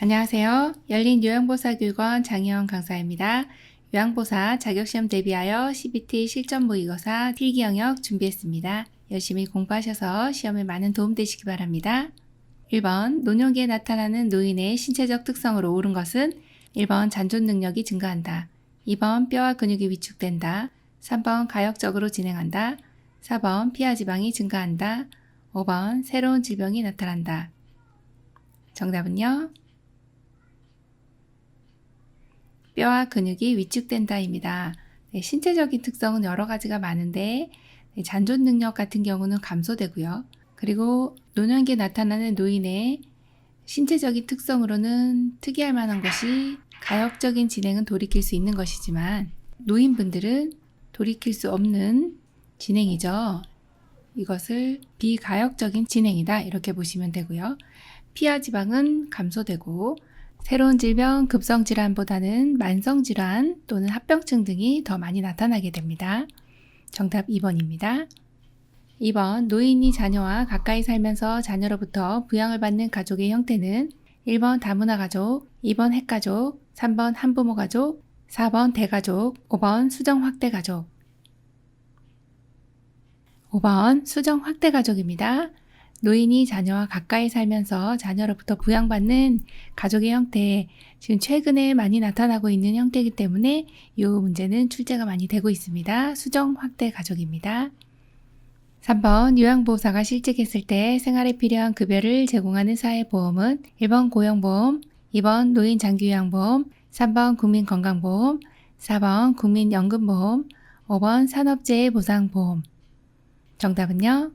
안녕하세요. 열린요양보사교육원 장혜원 강사입니다. 요양보사 자격시험 대비하여 CBT 실전 모의고사 필기 영역 준비했습니다. 열심히 공부하셔서 시험에 많은 도움 되시기 바랍니다. 1번 노년기에 나타나는 노인의 신체적 특성으로 옳은 것은 1번 잔존 능력이 증가한다. 2번 뼈와 근육이 위축된다. 3번 가역적으로 진행한다. 4번 피하 지방이 증가한다. 5번 새로운 질병이 나타난다. 정답은요? 뼈와 근육이 위축된다입니다. 신체적인 특성은 여러 가지가 많은데 잔존 능력 같은 경우는 감소되고요. 그리고 노년기에 나타나는 노인의 신체적인 특성으로는 특이할 만한 것이 가역적인 진행은 돌이킬 수 있는 것이지만 노인분들은 돌이킬 수 없는 진행이죠. 이것을 비가역적인 진행이다 이렇게 보시면 되고요. 피하 지방은 감소되고 새로운 질병, 급성질환보다는 만성질환 또는 합병증 등이 더 많이 나타나게 됩니다. 정답 2번입니다. 2번 노인이 자녀와 가까이 살면서 자녀로부터 부양을 받는 가족의 형태는 1번 다문화 가족, 2번 핵가족, 3번 한부모 가족, 4번 대가족, 5번 수정 확대 가족. 5번 수정 확대 가족입니다. 노인이 자녀와 가까이 살면서 자녀로부터 부양받는 가족의 형태, 지금 최근에 많이 나타나고 있는 형태이기 때문에 이 문제는 출제가 많이 되고 있습니다. 수정 확대 가족입니다. 3번 요양보호사가 실직했을 때 생활에 필요한 급여를 제공하는 사회보험은 1번 고용보험, 2번 노인장기요양보험, 3번 국민건강보험, 4번 국민연금보험, 5번 산업재해보상보험. 정답은요?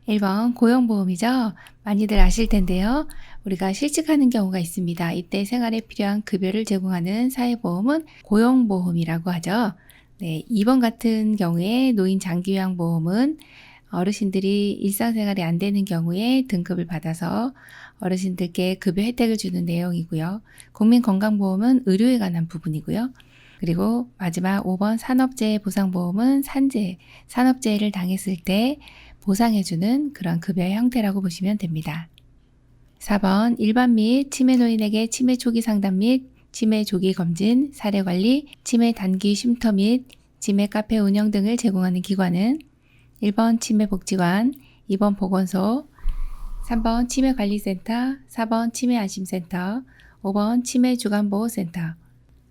1번 고용보험이죠. 많이들 아실 텐데요. 우리가 실직하는 경우가 있습니다. 이때 생활에 필요한 급여를 제공하는 사회보험은 고용보험이라고 하죠. 네, 2번 같은 경우에 노인장기요양보험은 어르신들이 일상생활이 안 되는 경우에 등급을 받아서 어르신들께 급여 혜택을 주는 내용이고요. 국민건강보험은 의료에 관한 부분이고요. 그리고 마지막 5번 산업재해보상보험은 산업재해를 당했을 때 보상해주는 그런 급여의 형태라고 보시면 됩니다. 4번 일반 및 치매 노인에게 치매 초기 상담 및 치매 조기 검진, 사례 관리, 치매 단기 쉼터 및 치매 카페 운영 등을 제공하는 기관은 1번 치매복지관, 2번 보건소, 3번 치매관리센터, 4번 치매안심센터, 5번 치매주간보호센터.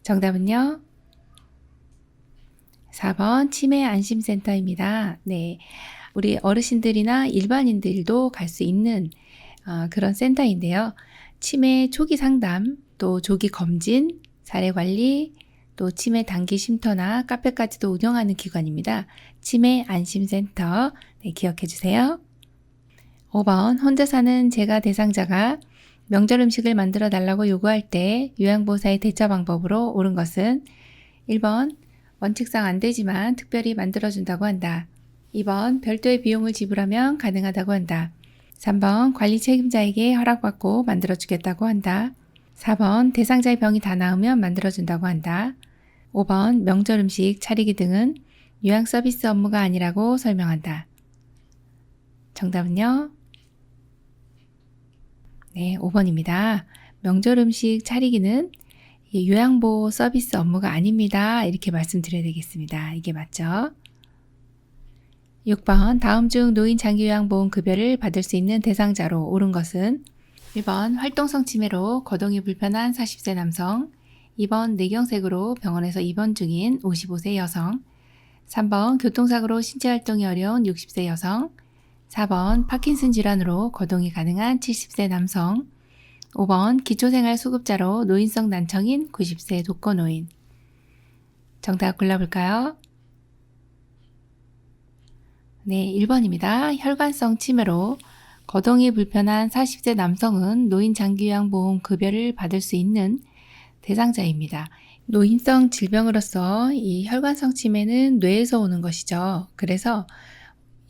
정답은요? 4번 치매안심센터입니다. 네. 우리 어르신들이나 일반인들도 갈 수 있는 그런 센터인데요. 치매 초기 상담, 또 조기 검진, 사례 관리, 또 치매 단기 쉼터나 카페까지도 운영하는 기관입니다. 치매 안심센터, 네, 기억해 주세요. 5번 혼자 사는 재가 대상자가 명절 음식을 만들어 달라고 요구할 때 요양보호사의 대처 방법으로 옳은 것은 1번 원칙상 안 되지만 특별히 만들어준다고 한다. 2번 별도의 비용을 지불하면 가능하다고 한다. 3번 관리 책임자에게 허락받고 만들어주겠다고 한다. 4번 대상자의 병이 다 나으면 만들어준다고 한다. 5번 명절 음식 차리기 등은 요양 서비스 업무가 아니라고 설명한다. 정답은요? 네, 5번입니다. 명절 음식 차리기는 요양보호 서비스 업무가 아닙니다. 이렇게 말씀드려야 되겠습니다. 이게 맞죠? 6번 다음 중 노인 장기요양보험 급여를 받을 수 있는 대상자로 옳은 것은 1번 활동성 치매로 거동이 불편한 40세 남성, 2번 뇌경색으로 병원에서 입원 중인 55세 여성, 3번 교통사고로 신체활동이 어려운 60세 여성, 4번 파킨슨 질환으로 거동이 가능한 70세 남성, 5번 기초생활수급자로 노인성 난청인 90세 독거노인. 정답 골라볼까요? 네, 1번입니다. 혈관성 치매로 거동이 불편한 40세 남성은 노인장기요양보험 급여를 받을 수 있는 대상자입니다. 노인성 질병으로서 이 혈관성 치매는 뇌에서 오는 것이죠. 그래서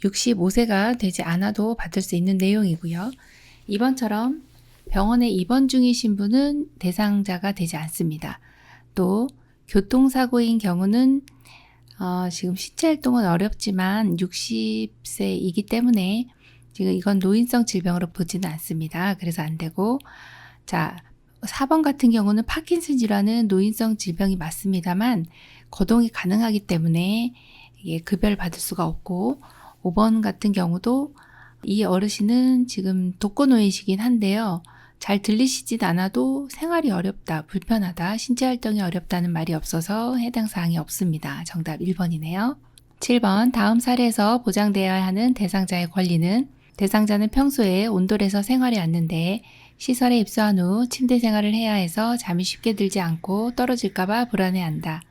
65세가 되지 않아도 받을 수 있는 내용이고요. 이번처럼 병원에 입원 중이신 분은 대상자가 되지 않습니다. 또 교통사고인 경우는 지금 신체활동은 어렵지만 60세이기 때문에 지금 이건 노인성 질병으로 보지는 않습니다. 그래서 안 되고, 자, 4번 같은 경우는 파킨슨 질환은 노인성 질병이 맞습니다만 거동이 가능하기 때문에 이게 급여를 받을 수가 없고, 5번 같은 경우도 이 어르신은 지금 독거노인이시긴 한데요. 잘 들리시진 않아도 생활이 어렵다, 불편하다, 신체 활동이 어렵다는 말이 없어서 해당 사항이 없습니다. 정답 1번이네요. 7번 다음 사례에서 보장되어야 하는 대상자의 권리는 대상자는 평소에 온돌에서 생활해 왔는데 시설에 입소한 후 침대 생활을 해야 해서 잠이 쉽게 들지 않고 떨어질까봐 불안해한다.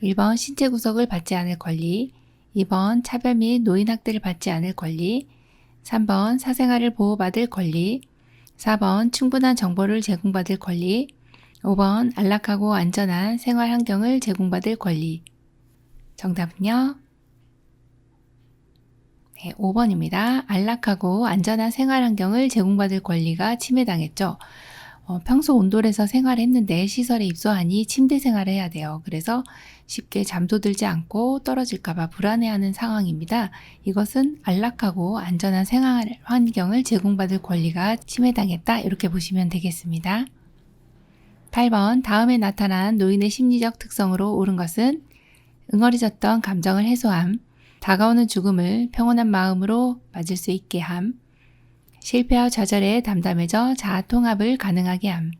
1번 신체 구속을 받지 않을 권리, 2번 차별 및 노인학대를 받지 않을 권리, 3번 사생활을 보호받을 권리, 4번 충분한 정보를 제공받을 권리, 5번 안락하고 안전한 생활 환경을 제공받을 권리. 정답은요? 네, 5번입니다. 안락하고 안전한 생활 환경을 제공받을 권리가 침해당했죠. 평소 온돌에서 생활했는데 시설에 입소하니 침대 생활을 해야 돼요. 그래서 쉽게 잠도 들지 않고 떨어질까봐 불안해하는 상황입니다. 이것은 안락하고 안전한 생활 환경을 제공받을 권리가 침해당했다. 이렇게 보시면 되겠습니다. 8번 다음에 나타난 노인의 심리적 특성으로 옳은 것은 응어리졌던 감정을 해소함, 다가오는 죽음을 평온한 마음으로 맞을 수 있게 함, 실패와 좌절에 담담해져 자아 통합을 가능하게 함.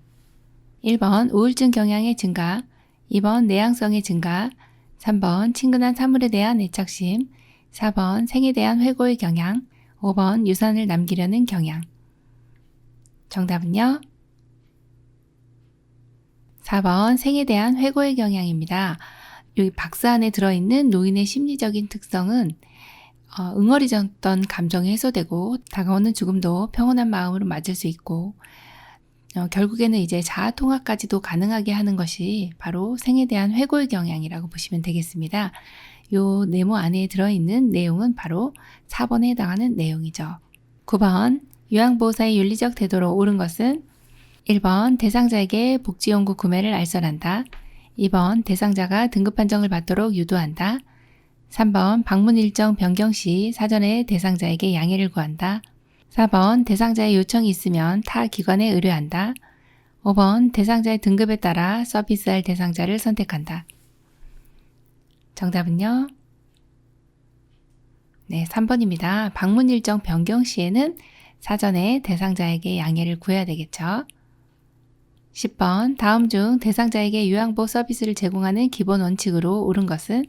1번 우울증 경향의 증가, 2번 내향성의 증가, 3번 친근한 사물에 대한 애착심, 4번 생에 대한 회고의 경향, 5번 유산을 남기려는 경향. 정답은요? 4번 생에 대한 회고의 경향입니다. 여기 박스 안에 들어있는 노인의 심리적인 특성은 응어리졌던 감정이 해소되고 다가오는 죽음도 평온한 마음으로 맞을 수 있고 결국에는 이제 자아 통합까지도 가능하게 하는 것이 바로 생에 대한 회고의 경향이라고 보시면 되겠습니다. 요 네모 안에 들어있는 내용은 바로 4번에 해당하는 내용이죠. 9번 요양보호사의 윤리적 태도로 옳은 것은 1번 대상자에게 복지용구 구매를 알선한다. 2번 대상자가 등급 판정을 받도록 유도한다. 3번 방문 일정 변경 시 사전에 대상자에게 양해를 구한다. 4번 대상자의 요청이 있으면 타 기관에 의뢰한다. 5번 대상자의 등급에 따라 서비스할 대상자를 선택한다. 정답은요? 네, 3번입니다. 방문 일정 변경 시에는 사전에 대상자에게 양해를 구해야 되겠죠. 10번 다음 중 대상자에게 요양보호 서비스를 제공하는 기본 원칙으로 옳은 것은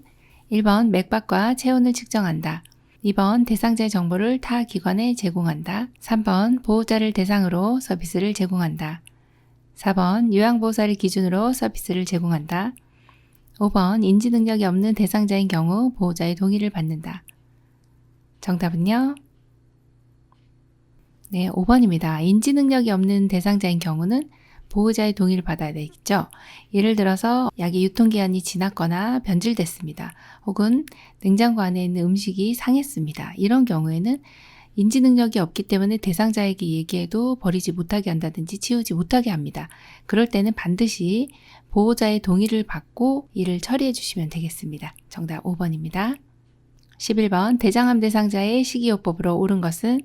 1번 맥박과 체온을 측정한다. 2번 대상자의 정보를 타 기관에 제공한다. 3번 보호자를 대상으로 서비스를 제공한다. 4번 요양보호사를 기준으로 서비스를 제공한다. 5번 인지 능력이 없는 대상자인 경우 보호자의 동의를 받는다. 정답은요? 네, 5번입니다. 인지 능력이 없는 대상자인 경우는 보호자의 동의를 받아야 되겠죠. 예를 들어서 약의 유통기한이 지났거나 변질됐습니다. 혹은 냉장고 안에 있는 음식이 상했습니다. 이런 경우에는 인지 능력이 없기 때문에 대상자에게 얘기해도 버리지 못하게 한다든지 치우지 못하게 합니다. 그럴 때는 반드시 보호자의 동의를 받고 이를 처리해 주시면 되겠습니다. 정답 5번입니다. 11번 대장암 대상자의 식이요법으로 옳은 것은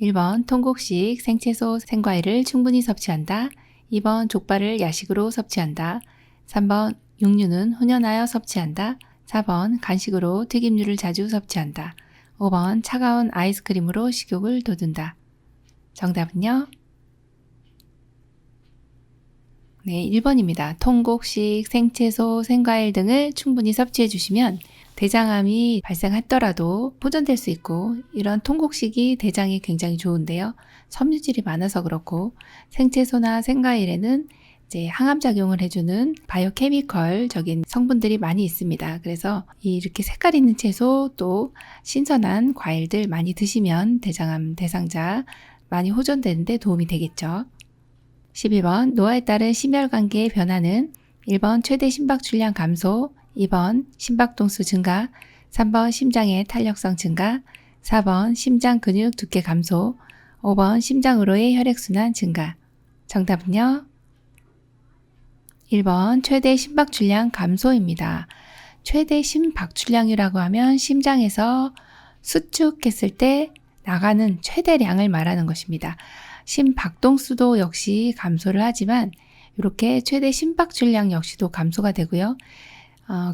1번 통곡식, 생채소, 생과일을 충분히 섭취한다. 2번 족발을 야식으로 섭취한다. 3번 육류는 훈연하여 섭취한다. 4번 간식으로 튀김류를 자주 섭취한다. 5번 차가운 아이스크림으로 식욕을 돋운다. 정답은요? 네, 1번입니다. 통곡식, 생채소, 생과일 등을 충분히 섭취해 주시면 대장암이 발생했더라도 보존될 수 있고 이런 통곡식이 대장에 굉장히 좋은데요. 섬유질이 많아서 그렇고 생채소나 생과일에는 이제 항암작용을 해주는 바이오케미컬적인 성분들이 많이 있습니다. 그래서 이렇게 색깔 있는 채소 또 신선한 과일들 많이 드시면 대장암 대상자 많이 호전되는데 도움이 되겠죠. 12번 노화에 따른 심혈관계의 변화는 1번 최대 심박출량 감소, 2번 심박동수 증가, 3번 심장의 탄력성 증가, 4번 심장 근육 두께 감소, 5번 심장으로의 혈액순환 증가. 정답은요? 1번 최대 심박출량 감소입니다. 최대 심박출량이라고 하면 심장에서 수축했을 때 나가는 최대량을 말하는 것입니다. 심박동수도 역시 감소를 하지만 이렇게 최대 심박출량 역시도 감소가 되고요.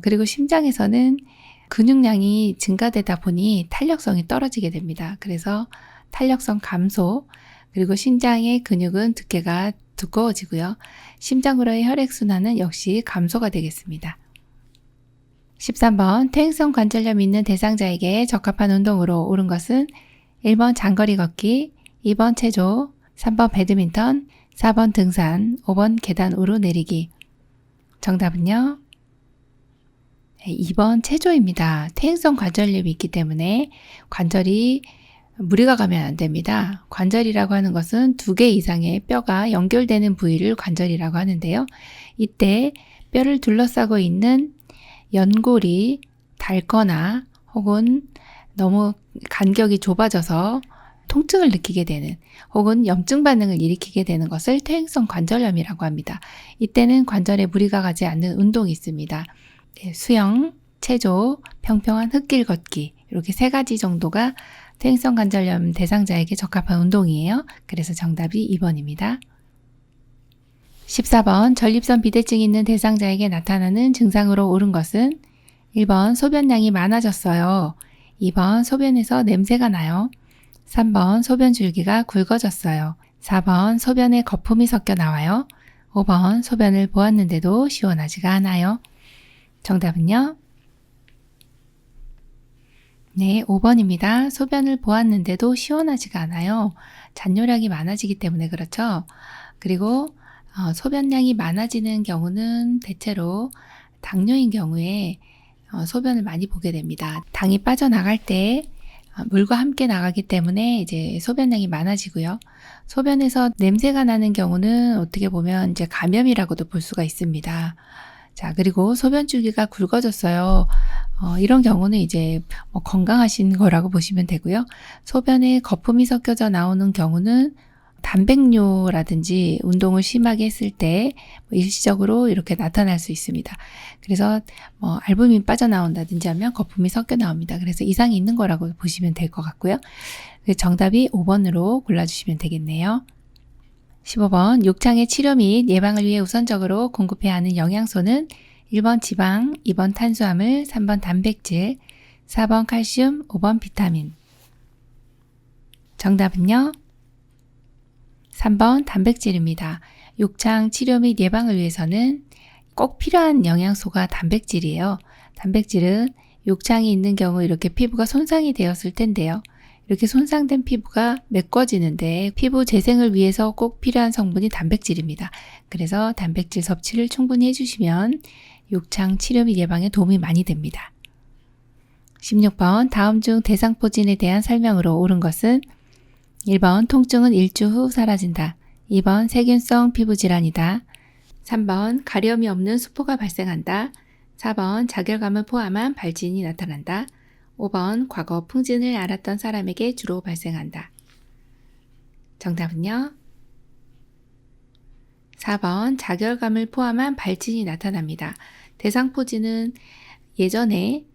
그리고 심장에서는 근육량이 증가되다 보니 탄력성이 떨어지게 됩니다. 그래서 탄력성 감소, 그리고 심장의 근육은 두께가 두꺼워지고요. 심장으로의 혈액순환은 역시 감소가 되겠습니다. 13번 퇴행성 관절염 있는 대상자에게 적합한 운동으로 옳은 것은 1번 장거리 걷기, 2번 체조, 3번 배드민턴, 4번 등산, 5번 계단 오르내리기. 정답은요? 2번 체조입니다. 퇴행성 관절염이 있기 때문에 관절이 무리가 가면 안 됩니다. 관절이라고 하는 것은 2개 이상의 뼈가 연결되는 부위를 관절이라고 하는데요. 이때 뼈를 둘러싸고 있는 연골이 닳거나 혹은 너무 간격이 좁아져서 통증을 느끼게 되는 혹은 염증 반응을 일으키게 되는 것을 퇴행성 관절염이라고 합니다. 이때는 관절에 무리가 가지 않는 운동이 있습니다. 수영, 체조, 평평한 흙길 걷기 이렇게 3가지 정도가 퇴행성 관절염 대상자에게 적합한 운동이에요. 그래서 정답이 2번입니다. 14번 전립선 비대증이 있는 대상자에게 나타나는 증상으로 옳은 것은 1번 소변량이 많아졌어요. 2번 소변에서 냄새가 나요. 3번 소변 줄기가 굵어졌어요. 4번 소변에 거품이 섞여 나와요. 5번 소변을 보았는데도 시원하지가 않아요. 정답은요? 네, 5번입니다. 소변을 보았는데도 시원하지가 않아요. 잔뇨량이 많아지기 때문에 그렇죠. 그리고 소변량이 많아지는 경우는 대체로 당뇨인 경우에 소변을 많이 보게 됩니다. 당이 빠져나갈 때 물과 함께 나가기 때문에 이제 소변량이 많아지고요. 소변에서 냄새가 나는 경우는 어떻게 보면 이제 감염이라고도 볼 수가 있습니다. 자, 그리고 소변 줄기가 굵어졌어요. 이런 경우는 이제 건강하신 거라고 보시면 되고요. 소변에 거품이 섞여져 나오는 경우는 단백뇨라든지 운동을 심하게 했을 때 일시적으로 이렇게 나타날 수 있습니다. 그래서 알부민 빠져나온다든지 하면 거품이 섞여 나옵니다. 그래서 이상이 있는 거라고 보시면 될 것 같고요. 정답이 5번으로 골라주시면 되겠네요. 15번 욕창의 치료 및 예방을 위해 우선적으로 공급해야 하는 영양소는 1번 지방, 2번 탄수화물, 3번 단백질, 4번 칼슘, 5번 비타민. 정답은요? 3번 단백질입니다. 욕창 치료 및 예방을 위해서는 꼭 필요한 영양소가 단백질이에요. 단백질은 욕창이 있는 경우 이렇게 피부가 손상이 되었을 텐데요. 이렇게 손상된 피부가 메꿔지는데 피부 재생을 위해서 꼭 필요한 성분이 단백질입니다. 그래서 단백질 섭취를 충분히 해주시면 욕창 치료 및 예방에 도움이 많이 됩니다. 16번 다음 중 대상포진에 대한 설명으로 옳은 것은 1번 통증은 일주 후 사라진다. 2번 세균성 피부질환이다. 3번 가려움이 없는 수포가 발생한다. 4번 자결감을 포함한 발진이 나타난다. 5번 과거 풍진을 앓았던 사람에게 주로 발생한다. 정답은요? 4번 자결감을 포함한 발진이 나타납니다. 대상포진은 예전에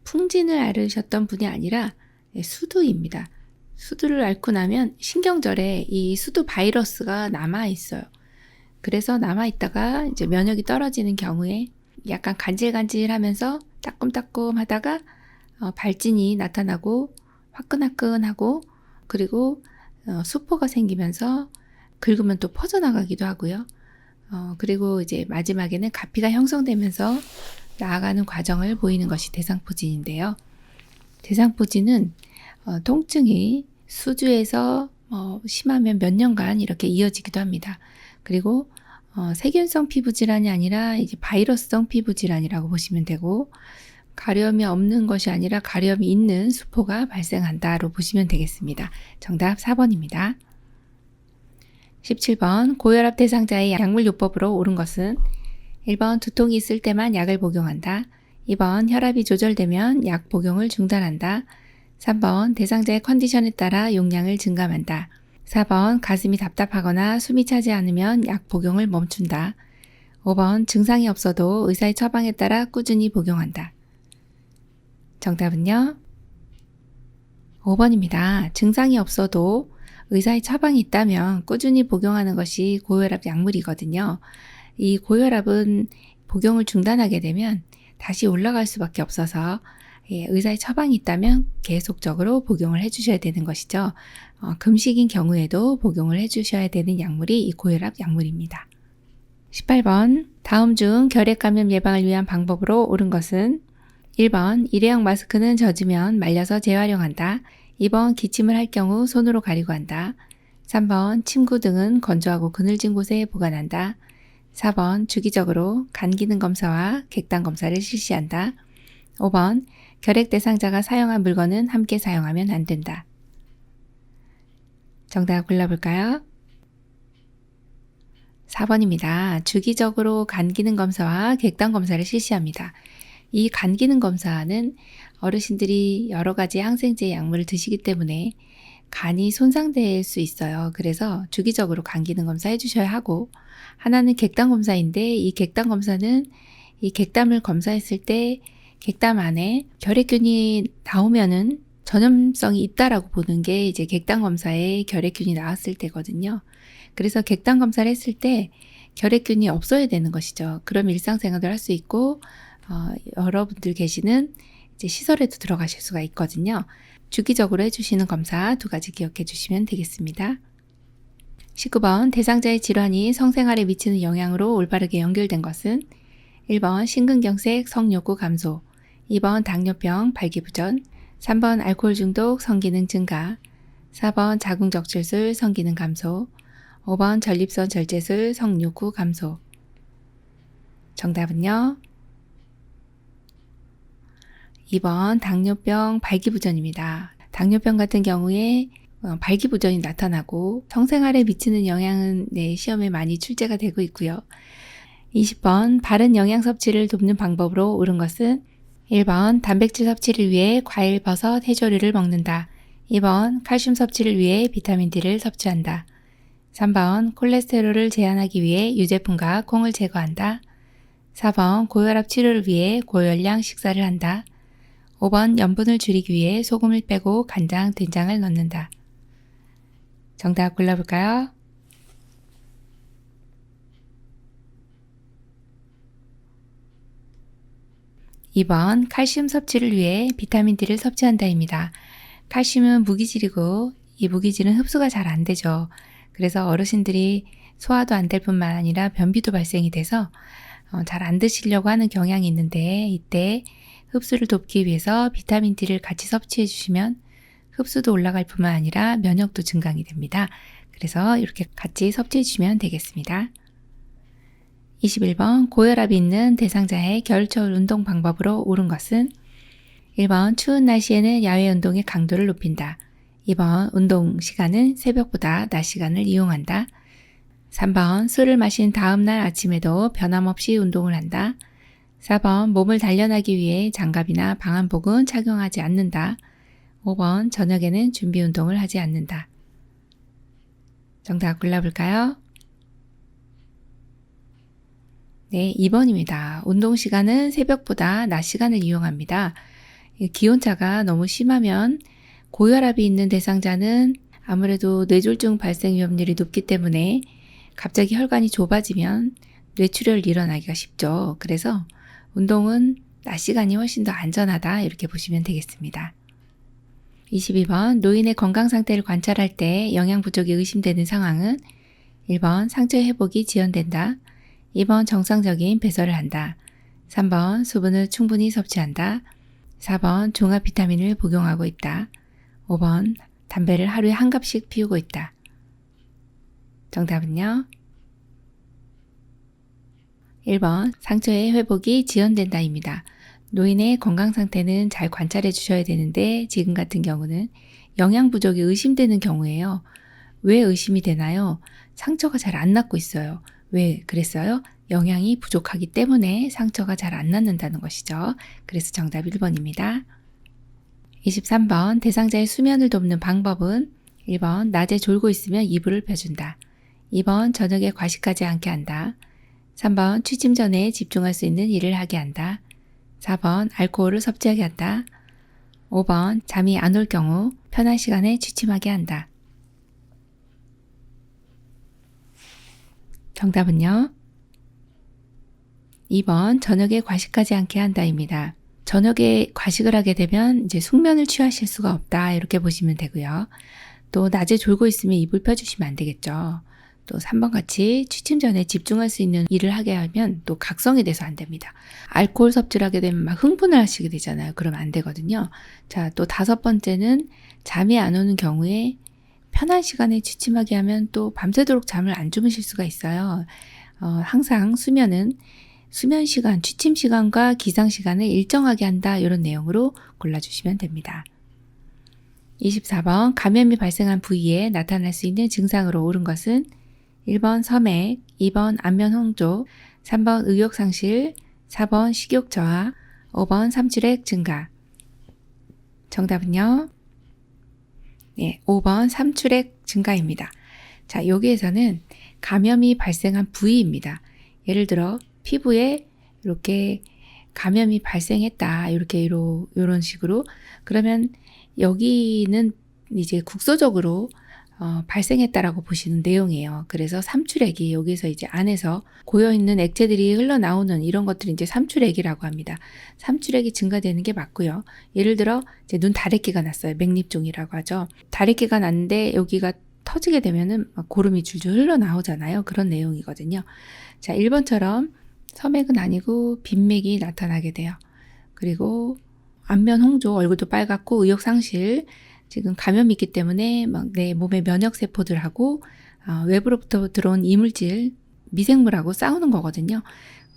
풍진을 앓으셨던 분이 아니라 수두입니다. 수두를 앓고 나면 신경절에 이 수두 바이러스가 남아있어요. 그래서 남아있다가 이제 면역이 떨어지는 경우에 약간 간질간질하면서 따끔따끔 하다가 발진이 나타나고 화끈화끈하고 그리고 수포가 생기면서 긁으면 또 퍼져나가기도 하고요. 그리고 이제 마지막에는 가피가 형성되면서 나아가는 과정을 보이는 것이 대상포진인데요. 대상포진은 통증이 수주에서 심하면 몇 년간 이렇게 이어지기도 합니다. 그리고 세균성 피부질환이 아니라 이제 바이러스성 피부질환이라고 보시면 되고 가려움이 없는 것이 아니라 가려움이 있는 수포가 발생한다로 보시면 되겠습니다. 정답 4번입니다. 17번 고혈압 대상자의 약물요법으로 옳은 것은 1번 두통이 있을 때만 약을 복용한다. 2번 혈압이 조절되면 약 복용을 중단한다. 3번 대상자의 컨디션에 따라 용량을 증감한다. 4번 가슴이 답답하거나 숨이 차지 않으면 약 복용을 멈춘다. 5번 증상이 없어도 의사의 처방에 따라 꾸준히 복용한다. 정답은요? 5번입니다. 증상이 없어도 의사의 처방이 있다면 꾸준히 복용하는 것이 고혈압 약물이거든요. 이 고혈압은 복용을 중단하게 되면 다시 올라갈 수밖에 없어서 의사의 처방이 있다면 계속적으로 복용을 해주셔야 되는 것이죠. 금식인 경우에도 복용을 해주셔야 되는 약물이 이 고혈압 약물입니다. 18번 다음 중 결핵 감염 예방을 위한 방법으로 옳은 것은 1번 일회용 마스크는 젖으면 말려서 재활용한다. 2번 기침을 할 경우 손으로 가리고 한다. 3번 침구 등은 건조하고 그늘진 곳에 보관한다. 4번 주기적으로 간 기능 검사와 객단 검사를 실시한다. 5번 결핵 대상자가 사용한 물건은 함께 사용하면 안 된다. 정답 골라볼까요? 4번입니다. 주기적으로 간 기능 검사와 객단 검사를 실시합니다. 이 간 기능 검사는 어르신들이 여러 가지 항생제 약물을 드시기 때문에 간이 손상될 수 있어요. 그래서 주기적으로 간 기능 검사 해주셔야 하고, 하나는 객단 검사인데 이 객단 검사는 이 객담을 검사했을 때 객담 안에 결핵균이 나오면은 전염성이 있다라고 보는 게 이제 객단 검사에 결핵균이 나왔을 때거든요. 그래서 객단 검사를 했을 때 결핵균이 없어야 되는 것이죠. 그럼 일상생활을 할 수 있고 여러분들 계시는 이제 시설에도 들어가실 수가 있거든요. 주기적으로 해주시는 검사 2가지 기억해 주시면 되겠습니다. 19번 대상자의 질환이 성생활에 미치는 영향으로 올바르게 연결된 것은 1번 심근경색 성욕구 감소, 2번 당뇨병 발기부전, 3번 알코올 중독 성기능 증가, 4번 자궁적출술 성기능 감소, 5번 전립선 절제술 성욕구 감소. 정답은요? 2번 당뇨병 발기부전입니다. 당뇨병 같은 경우에 발기부전이 나타나고 성생활에 미치는 영향은 시험에 많이 출제가 되고 있고요. 20번 바른 영양 섭취를 돕는 방법으로 옳은 것은 1번 단백질 섭취를 위해 과일, 버섯, 해조류를 먹는다. 2번 칼슘 섭취를 위해 비타민 D를 섭취한다. 3번 콜레스테롤을 제한하기 위해 유제품과 콩을 제거한다. 4번 고혈압 치료를 위해 고열량 식사를 한다. 5번 염분을 줄이기 위해 소금을 빼고 간장, 된장을 넣는다. 정답 골라볼까요? (2번) 칼슘 섭취를 위해 비타민 D를 섭취한다입니다. 칼슘은 무기질이고 이 무기질은 흡수가 잘 안 되죠. 그래서 어르신들이 소화도 안 될 뿐만 아니라 변비도 발생이 돼서 잘 안 드시려고 하는 경향이 있는데, 이때 흡수를 돕기 위해서 비타민 D를 같이 섭취해 주시면 흡수도 올라갈 뿐만 아니라 면역도 증강이 됩니다. 그래서 이렇게 같이 섭취해 주시면 되겠습니다. 21번 고혈압이 있는 대상자의 겨울철 운동 방법으로 옳은 것은 1번 추운 날씨에는 야외 운동의 강도를 높인다. 2번 운동 시간은 새벽보다 낮 시간을 이용한다. 3번 술을 마신 다음날 아침에도 변함없이 운동을 한다. 4번 몸을 단련하기 위해 장갑이나 방한복은 착용하지 않는다. 5번 저녁에는 준비 운동을 하지 않는다. 정답 골라볼까요? 네, 2번입니다. 운동 시간은 새벽보다 낮 시간을 이용합니다. 기온차가 너무 심하면 고혈압이 있는 대상자는 아무래도 뇌졸중 발생 위험률이 높기 때문에 갑자기 혈관이 좁아지면 뇌출혈이 일어나기가 쉽죠. 그래서 운동은 낮 시간이 훨씬 더 안전하다, 이렇게 보시면 되겠습니다. 22번 노인의 건강 상태를 관찰할 때 영양 부족이 의심되는 상황은 1번 상처 회복이 지연된다. 2번 정상적인 배설을 한다. 3번 수분을 충분히 섭취한다. 4번 종합 비타민을 복용하고 있다. 5번 담배를 하루에 한 갑씩 피우고 있다. 정답은요? 1번 상처의 회복이 지연된다입니다. 노인의 건강 상태는 잘 관찰해 주셔야 되는데 지금 같은 경우는 영양 부족이 의심되는 경우예요. 왜 의심이 되나요? 상처가 잘 안 낫고 있어요. 왜 그랬어요? 영양이 부족하기 때문에 상처가 잘 안 낫는다는 것이죠. 그래서 정답 1번입니다. 23번 대상자의 수면을 돕는 방법은 1번 낮에 졸고 있으면 이불을 펴준다. 2번 저녁에 과식하지 않게 한다. 3번 취침 전에 집중할 수 있는 일을 하게 한다. 4번 알코올을 섭취하게 한다. 5번 잠이 안 올 경우 편한 시간에 취침하게 한다. 정답은요? 2번 저녁에 과식하지 않게 한다입니다. 저녁에 과식을 하게 되면 이제 숙면을 취하실 수가 없다 이렇게 보시면 되고요. 또 낮에 졸고 있으면 이불 펴주시면 안 되겠죠. 또 3번 같이 취침 전에 집중할 수 있는 일을 하게 하면 또 각성이 돼서 안 됩니다. 알코올 섭취를 하게 되면 막 흥분을 하시게 되잖아요. 그러면 안 되거든요. 자, 또 5번째는 잠이 안 오는 경우에 편한 시간에 취침하게 하면 또 밤새도록 잠을 안 주무실 수가 있어요. 항상 수면은 수면 시간, 취침 시간과 기상 시간을 일정하게 한다 이런 내용으로 골라주시면 됩니다. 24번 감염이 발생한 부위에 나타날 수 있는 증상으로 옳은 것은 1번 섬액, 2번 안면 홍조, 3번 의욕상실, 4번 식욕 저하, 5번 삼출액 증가. 정답은요? 네, 5번 삼출액 증가입니다. 자, 여기에서는 감염이 발생한 부위입니다. 예를 들어 피부에 이렇게 감염이 발생했다. 이렇게 이런 식으로. 그러면 여기는 이제 국소적으로 발생했다라고 보시는 내용이에요. 그래서 삼출액이 여기서 이제 안에서 고여있는 액체들이 흘러나오는 이런 것들이 이제 삼출액이라고 합니다. 삼출액이 증가되는 게 맞고요. 예를 들어 이제 눈 다래끼가 났어요. 맥립종이라고 하죠. 다래끼가 났는데 여기가 터지게 되면은 막 고름이 줄줄 흘러나오잖아요. 그런 내용이거든요. 자, 1번처럼 섬액은 아니고 빈맥이 나타나게 돼요. 그리고 안면 홍조, 얼굴도 빨갛고 의욕상실, 지금 감염이 있기 때문에 막 내 몸의 면역세포들하고 외부로부터 들어온 이물질, 미생물하고 싸우는 거거든요.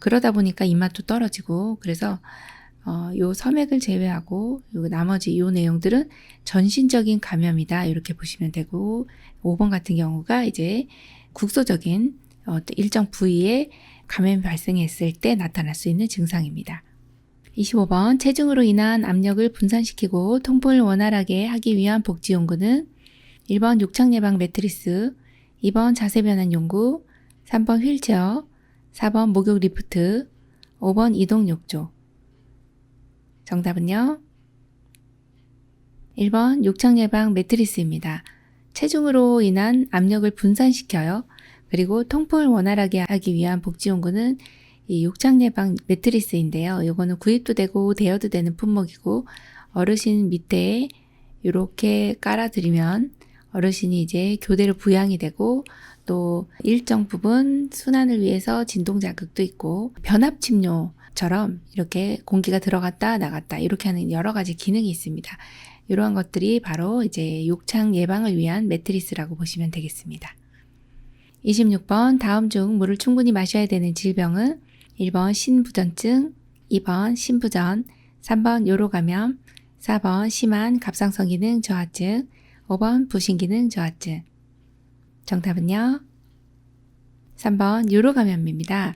그러다 보니까 입맛도 떨어지고 그래서 요 섬액을 제외하고 요 나머지 요 내용들은 전신적인 감염이다 이렇게 보시면 되고 5번 같은 경우가 이제 국소적인 일정 부위에 감염이 발생했을 때 나타날 수 있는 증상입니다. 25번 체중으로 인한 압력을 분산시키고 통풍을 원활하게 하기 위한 복지용구는 1번 욕창 예방 매트리스, 2번 자세 변환 용구, 3번 휠체어, 4번 목욕 리프트, 5번 이동 욕조. 정답은요? 1번 욕창 예방 매트리스입니다. 체중으로 인한 압력을 분산시켜요. 그리고 통풍을 원활하게 하기 위한 복지용구는 이 욕창 예방 매트리스인데요. 이거는 구입도 되고 대여도 되는 품목이고 어르신 밑에 이렇게 깔아드리면 어르신이 이제 교대로 부양이 되고 또 일정 부분 순환을 위해서 진동 자극도 있고 변압 침뇨처럼 이렇게 공기가 들어갔다 나갔다 이렇게 하는 여러 가지 기능이 있습니다. 이러한 것들이 바로 이제 욕창 예방을 위한 매트리스라고 보시면 되겠습니다. 26번 다음 중 물을 충분히 마셔야 되는 질병은 1번 신부전증, 2번 신부전, 3번 요로감염, 4번 심한 갑상선기능 저하증, 5번 부신기능 저하증. 정답은요? 3번 요로감염입니다.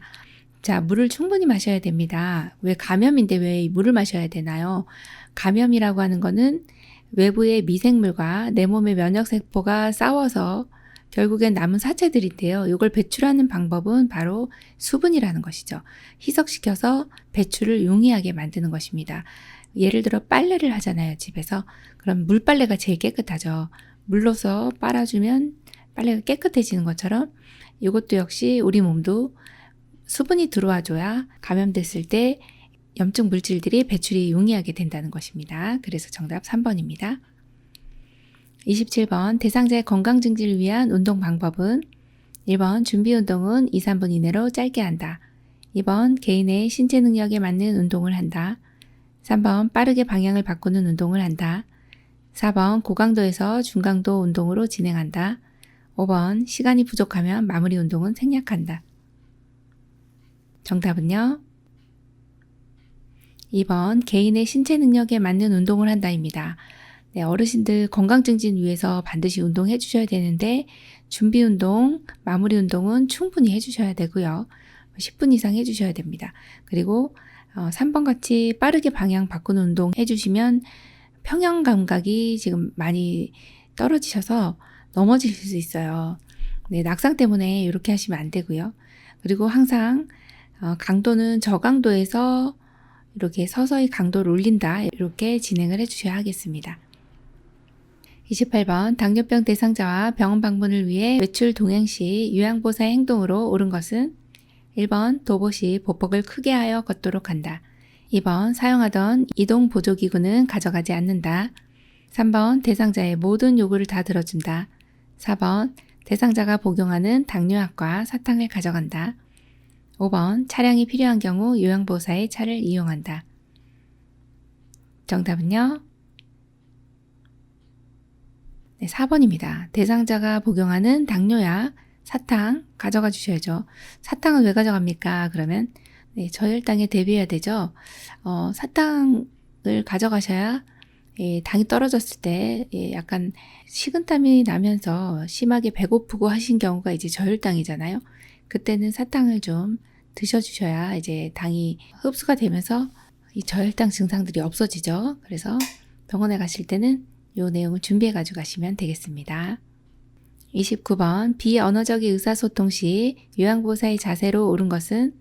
자, 물을 충분히 마셔야 됩니다. 왜 감염인데 왜 물을 마셔야 되나요? 감염이라고 하는 거는 외부의 미생물과 내 몸의 면역세포가 싸워서 결국엔 남은 사체들인데요. 이걸 배출하는 방법은 바로 수분이라는 것이죠. 희석시켜서 배출을 용이하게 만드는 것입니다. 예를 들어 빨래를 하잖아요, 집에서. 그럼 물빨래가 제일 깨끗하죠. 물로서 빨아주면 빨래가 깨끗해지는 것처럼 이것도 역시 우리 몸도 수분이 들어와줘야 감염됐을 때 염증 물질들이 배출이 용이하게 된다는 것입니다. 그래서 정답 3번입니다. 27번 대상자의 건강 증진을 위한 운동 방법은 1번 준비 운동은 2, 3분 이내로 짧게 한다. 2번 개인의 신체 능력에 맞는 운동을 한다. 3번 빠르게 방향을 바꾸는 운동을 한다. 4번 고강도에서 중강도 운동으로 진행한다. 5번 시간이 부족하면 마무리 운동은 생략한다. 정답은요? 2번 개인의 신체 능력에 맞는 운동을 한다입니다. 네, 어르신들 건강 증진 위해서 반드시 운동해 주셔야 되는데 준비 운동, 마무리 운동은 충분히 해 주셔야 되고요. 10분 이상 해 주셔야 됩니다. 그리고 3번 같이 빠르게 방향 바꾸는 운동 해 주시면 평형 감각이 지금 많이 떨어지셔서 넘어지실 수 있어요. 네, 낙상 때문에 이렇게 하시면 안 되고요. 그리고 항상 강도는 저강도에서 이렇게 서서히 강도를 올린다. 이렇게 진행을 해주셔야 하겠습니다. 28번 당뇨병 대상자와 병원 방문을 위해 외출 동행 시 요양보호사의 행동으로 옳은 것은 1번 도보 시 보폭을 크게 하여 걷도록 한다. 2번 사용하던 이동 보조기구는 가져가지 않는다. 3번 대상자의 모든 요구를 다 들어준다. 4번 대상자가 복용하는 당뇨약과 사탕을 가져간다. 5번 차량이 필요한 경우 요양보호사의 차를 이용한다. 정답은요? 네, 4번입니다. 대상자가 복용하는 당뇨약, 사탕 가져가 주셔야죠. 사탕은 왜 가져갑니까? 그러면 네, 저혈당에 대비해야 되죠. 사탕을 가져가셔야 당이 떨어졌을 때 약간 식은땀이 나면서 심하게 배고프고 하신 경우가 이제 저혈당이잖아요. 그때는 사탕을 좀 드셔주셔야 이제 당이 흡수가 되면서 이 저혈당 증상들이 없어지죠. 그래서 병원에 가실 때는 이 내용을 준비해 가지고 가시면 되겠습니다. 29번 비언어적인 의사소통 시 요양보호사의 자세로 옳은 것은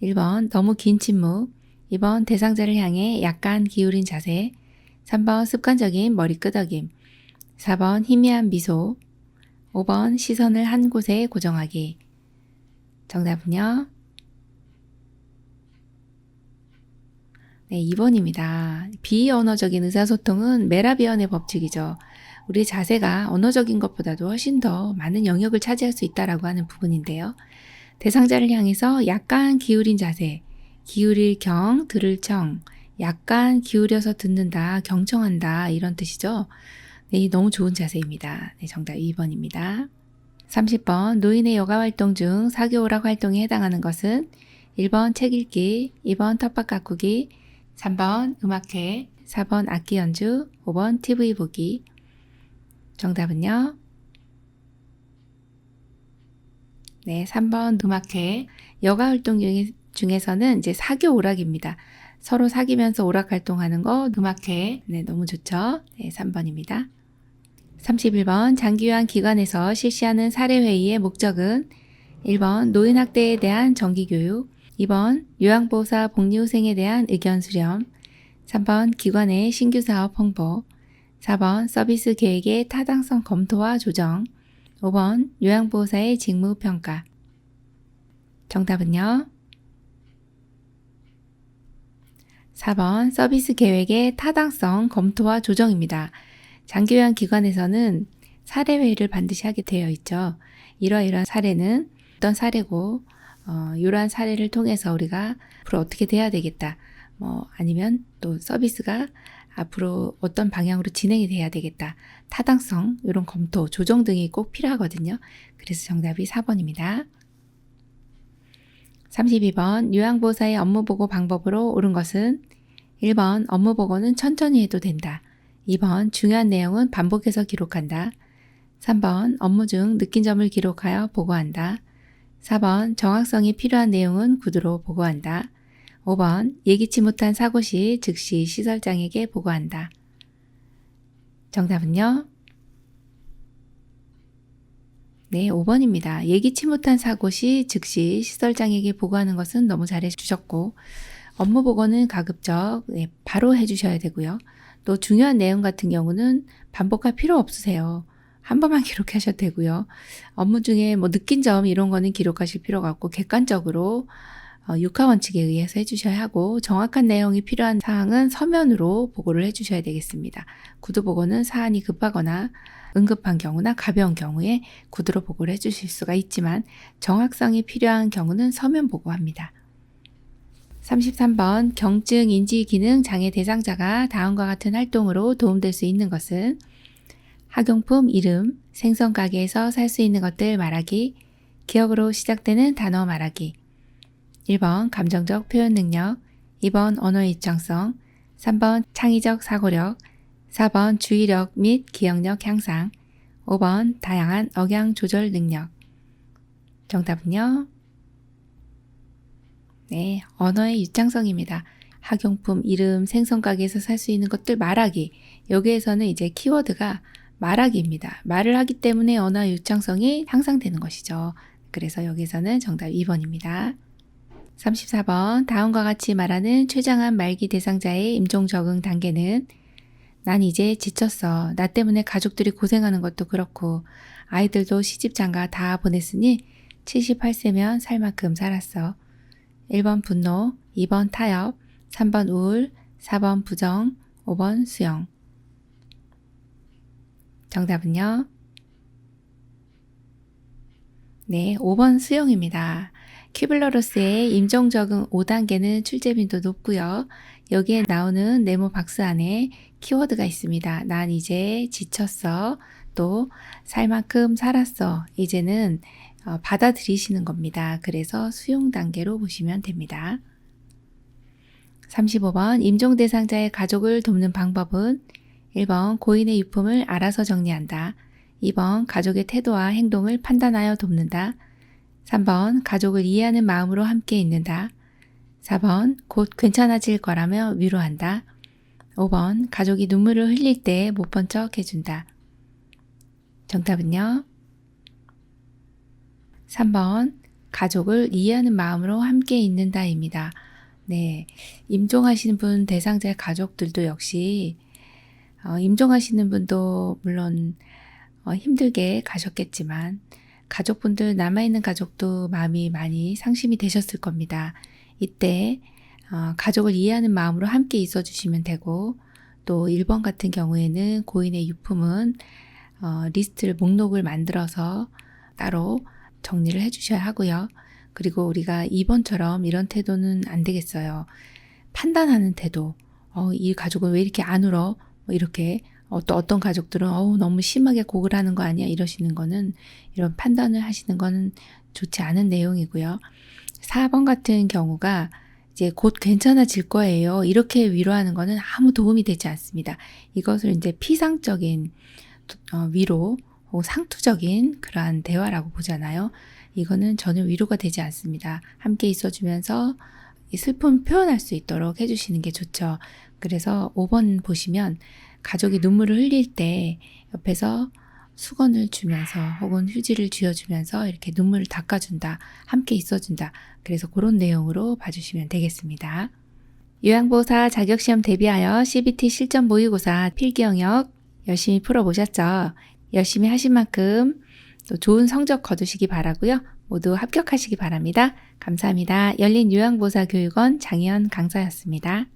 1번 너무 긴 침묵, 2번 대상자를 향해 약간 기울인 자세, 3번 습관적인 머리 끄덕임, 4번 희미한 미소, 5번 시선을 한 곳에 고정하기. 정답은요? 네, 2번입니다. 비언어적인 의사소통은 메라비언의 법칙이죠. 우리 자세가 언어적인 것보다도 훨씬 더 많은 영역을 차지할 수 있다라고 하는 부분인데요. 대상자를 향해서 약간 기울인 자세, 기울일 경, 들을 청, 약간 기울여서 듣는다, 경청한다 이런 뜻이죠. 네, 너무 좋은 자세입니다. 네, 정답 2번입니다. 30번 노인의 여가활동 중 사교오락 활동에 해당하는 것은 1번 책 읽기, 2번 텃밭 가꾸기, 3번 음악회, 4번 악기 연주, 5번 TV 보기. 정답은요? 네, 3번 음악회. 여가활동 중에서는 이제 사교 오락입니다. 서로 사귀면서 오락 활동하는 거 음악회. 네, 너무 좋죠? 네, 3번입니다. 31번 장기요양 기관에서 실시하는 사례회의의 목적은 1번 노인학대에 대한 정기교육, 2번 요양보호사 복리후생에 대한 의견 수렴, 3번 기관의 신규 사업 홍보, 4번 서비스 계획의 타당성 검토와 조정, 5번 요양보호사의 직무 평가. 정답은요? 4번 서비스 계획의 타당성 검토와 조정입니다. 장기요양 기관에서는 사례회의를 반드시 하게 되어 있죠. 이러이러한 사례는 어떤 사례고 이러한 사례를 통해서 우리가 앞으로 어떻게 돼야 되겠다. 아니면 또 서비스가 앞으로 어떤 방향으로 진행이 돼야 되겠다. 타당성, 이런 검토, 조정 등이 꼭 필요하거든요. 그래서 정답이 4번입니다. 32번 요양보호사의 업무보고 방법으로 옳은 것은 1번 업무보고는 천천히 해도 된다. 2번 중요한 내용은 반복해서 기록한다. 3번 업무 중 느낀 점을 기록하여 보고한다. 4번 정확성이 필요한 내용은 구두로 보고한다. 5번 예기치 못한 사고 시 즉시 시설장에게 보고한다. 정답은요? 네, 5번입니다. 예기치 못한 사고 시 즉시 시설장에게 보고하는 것은 너무 잘해 주셨고 업무 보고는 가급적 바로 해주셔야 되고요. 또 중요한 내용 같은 경우는 반복할 필요 없으세요. 한 번만 기록하셔도 되고요. 업무 중에 느낀 점 이런 거는 기록하실 필요가 없고 객관적으로 육하 원칙에 의해서 해주셔야 하고 정확한 내용이 필요한 사항은 서면으로 보고를 해주셔야 되겠습니다. 구두 보고는 사안이 급하거나 응급한 경우나 가벼운 경우에 구두로 보고를 해주실 수가 있지만 정확성이 필요한 경우는 서면 보고합니다. 33번 경증 인지 기능 장애 대상자가 다음과 같은 활동으로 도움될 수 있는 것은 학용품 이름, 생선 가게에서 살 수 있는 것들 말하기, 기억으로 시작되는 단어 말하기. 1번 감정적 표현 능력, 2번 언어의 입장성, 3번 창의적 사고력, 4번 주의력 및 기억력 향상, 5번 다양한 억양 조절 능력. 정답은요? 네, 언어의 입장성입니다. 학용품 이름, 생선 가게에서 살 수 있는 것들 말하기. 여기에서는 이제 키워드가 말하기입니다. 말을 하기 때문에 언어의 유창성이 향상되는 것이죠. 그래서 여기서는 정답 2번입니다. 34번 다음과 같이 말하는 최장암 말기 대상자의 임종 적응 단계는 난 이제 지쳤어. 나 때문에 가족들이 고생하는 것도 그렇고 아이들도 시집 장가 다 보냈으니 78세면 살 만큼 살았어. 1번 분노, 2번 타협, 3번 우울, 4번 부정, 5번 수용. 정답은요? 네, 5번 수용입니다. 큐블러로스의 임종 적응 5단계는 출제 빈도 높고요. 여기에 나오는 네모 박스 안에 키워드가 있습니다. 난 이제 지쳤어. 또 살 만큼 살았어. 이제는 받아들이시는 겁니다. 그래서 수용 단계로 보시면 됩니다. 35번 임종 대상자의 가족을 돕는 방법은 1번 고인의 유품을 알아서 정리한다. 2번 가족의 태도와 행동을 판단하여 돕는다. 3번 가족을 이해하는 마음으로 함께 있는다. 4번 곧 괜찮아질 거라며 위로한다. 5번 가족이 눈물을 흘릴 때 못 본 척 해준다. 정답은요? 3번 가족을 이해하는 마음으로 함께 있는다입니다. 네, 임종하시는 분 대상자의 가족들도 역시 임종하시는 분도 물론 힘들게 가셨겠지만 가족분들 남아있는 가족도 마음이 많이 상심이 되셨을 겁니다. 이때 가족을 이해하는 마음으로 함께 있어 주시면 되고 또 1번 같은 경우에는 고인의 유품은 리스트를 목록을 만들어서 따로 정리를 해 주셔야 하고요. 그리고 우리가 2번처럼 이런 태도는 안 되겠어요. 판단하는 태도. 이 가족은 왜 이렇게 안 울어? 뭐 이렇게 또 어떤 가족들은 너무 심하게 곡을 하는 거 아니야? 이러시는 거는 이런 판단을 하시는 거는 좋지 않은 내용이고요. 4번 같은 경우가 이제 곧 괜찮아질 거예요. 이렇게 위로하는 거는 아무 도움이 되지 않습니다. 이것을 이제 피상적인 위로 혹은 상투적인 그러한 대화라고 보잖아요. 이거는 전혀 위로가 되지 않습니다. 함께 있어주면서 이 슬픔을 표현할 수 있도록 해주시는 게 좋죠. 그래서 5번 보시면 가족이 눈물을 흘릴 때 옆에서 수건을 주면서 혹은 휴지를 쥐어주면서 이렇게 눈물을 닦아준다. 함께 있어준다. 그래서 그런 내용으로 봐주시면 되겠습니다. 요양보호사 자격시험 대비하여 CBT 실전 모의고사 필기 영역 열심히 풀어보셨죠? 열심히 하신 만큼 또 좋은 성적 거두시기 바라고요. 모두 합격하시기 바랍니다. 감사합니다. 열린 요양보호사 교육원 장희연 강사였습니다.